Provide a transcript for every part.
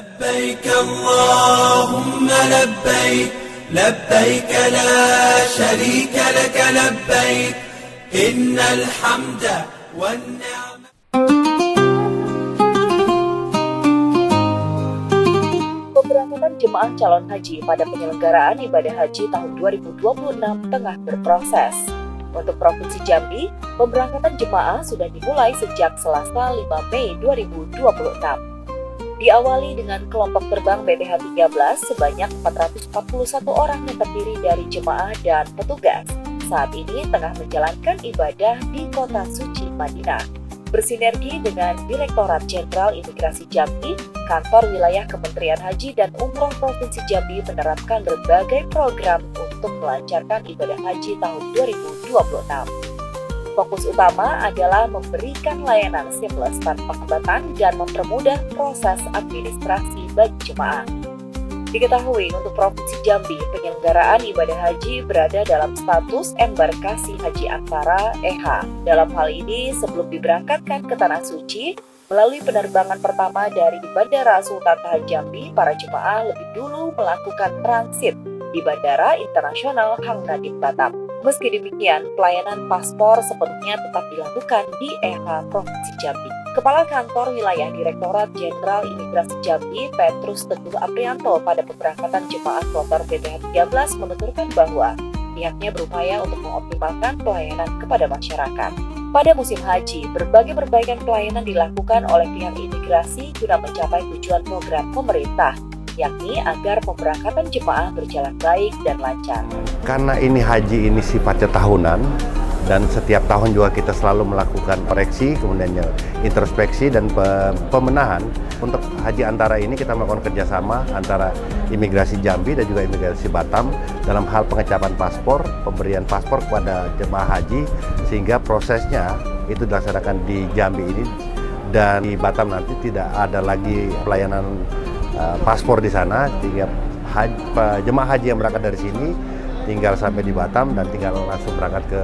لبيك اللهم لبيك لبيك لا شريك لك لبيك إن الحمد والنعمة. Pemberangkatan jemaah calon haji pada penyelenggaraan ibadah haji tahun 2026 tengah berproses. Untuk Provinsi Jambi, pemberangkatan jemaah sudah dimulai sejak Selasa 5 Mei 2026. Diawali dengan kelompok terbang BTH 13 sebanyak 441 orang yang terdiri dari jemaah dan petugas. Saat ini tengah menjalankan ibadah di kota suci Madinah. Bersinergi dengan Direktorat Jenderal Imigrasi Jambi, Kantor Wilayah Kementerian Haji dan Umroh Provinsi Jambi menerapkan berbagai program untuk melancarkan ibadah haji tahun 2026. Fokus utama adalah memberikan layanan seamless tanpa hambatan dan mempermudah proses administrasi bagi jemaah. Diketahui untuk Provinsi Jambi, penyelenggaraan ibadah haji berada dalam status embarkasi haji antara (EHA). Dalam hal ini, sebelum diberangkatkan ke Tanah Suci, melalui penerbangan pertama dari Bandara Sultan Tahan Jambi, para jemaah lebih dulu melakukan transit di Bandara Internasional Hang Nadiem Batam. Meski demikian, pelayanan paspor sepenuhnya tetap dilakukan di EHA Provinsi Jambi. Kepala Kantor Wilayah Direktorat Jenderal Imigrasi Jambi, Petrus Teguh Aprianto, pada pemberangkatan jemaah kloter BTH 13 menuturkan bahwa pihaknya berupaya untuk mengoptimalkan pelayanan kepada masyarakat. Pada musim haji, berbagai perbaikan pelayanan dilakukan oleh pihak imigrasi guna mencapai tujuan program pemerintah, yakni agar pemberangkatan jemaah berjalan baik dan lancar. Karena ini haji ini sifatnya tahunan dan setiap tahun juga kita selalu melakukan koreksi, kemudian introspeksi dan pemenahan. Untuk haji antara ini kita melakukan kerjasama antara Imigrasi Jambi dan juga Imigrasi Batam dalam hal pengecapan paspor, pemberian paspor kepada jemaah haji, sehingga prosesnya itu dilaksanakan di Jambi ini, dan di Batam nanti tidak ada lagi pelayanan paspor di sana, sehingga jemaah haji yang berangkat dari sini tinggal sampai di Batam dan tinggal langsung berangkat ke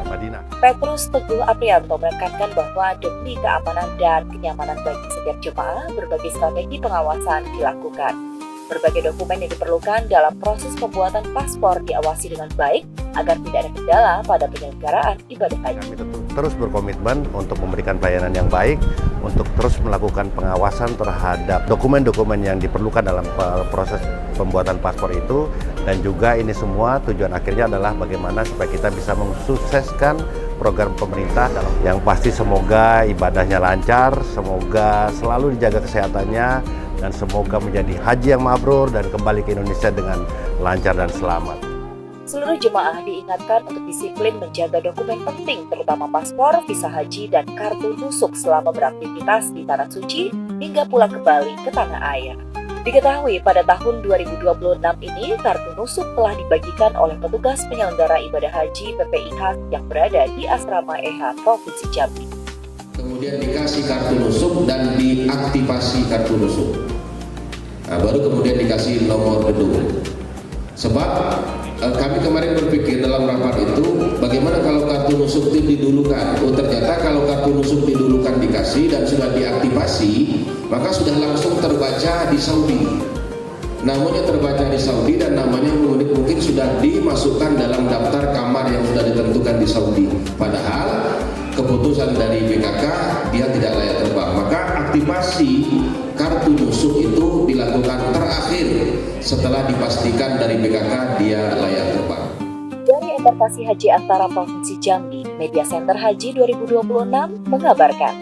Madinah. Petrus Teguh Aprianto menekankan bahwa demi keamanan dan kenyamanan bagi setiap jemaah, berbagai strategi pengawasan dilakukan. Berbagai dokumen yang diperlukan dalam proses pembuatan paspor diawasi dengan baik agar tidak ada kendala pada penyelenggaraan ibadah haji. Kami terus berkomitmen untuk memberikan pelayanan yang baik, untuk terus melakukan pengawasan terhadap dokumen-dokumen yang diperlukan dalam proses pembuatan paspor itu, dan juga ini semua tujuan akhirnya adalah bagaimana supaya kita bisa mensukseskan program pemerintah. Yang pasti semoga ibadahnya lancar, semoga selalu dijaga kesehatannya, dan semoga menjadi haji yang mabrur dan kembali ke Indonesia dengan lancar dan selamat. Seluruh jemaah diingatkan untuk disiplin menjaga dokumen penting, terutama paspor, visa haji, dan kartu nusuk selama beraktivitas di Tanah Suci hingga pulang kembali ke tanah air. Diketahui pada tahun 2026 ini, kartu nusuk telah dibagikan oleh petugas penyelenggara ibadah haji PPIH yang berada di Asrama EHA Provinsi Jambi. Kemudian dikasih kartu nusuk dan diaktifasi kartu nusuk. Nah, baru kemudian dikasih nomor gedung. Sebab kami kemarin berpikir dalam rapat itu, bagaimana kalau kartu nusuk itu didulukan? Oh, ternyata kalau kartu nusuk didulukan dikasih dan sudah diaktifasi, maka sudah langsung terbaca di Saudi. Namanya terbaca di Saudi dan namanya mungkin sudah dimasukkan dalam daftar kamar yang sudah ditentukan di Saudi. Padahal keputusan dari BKK dia tidak layak terbang. Maka aktivasi kartu nusuk itu dilakukan terakhir setelah dipastikan dari BKK dia layak terbang. Dari Embarkasi Haji Antara Provinsi Jambi, Media Center Haji 2026 mengabarkan.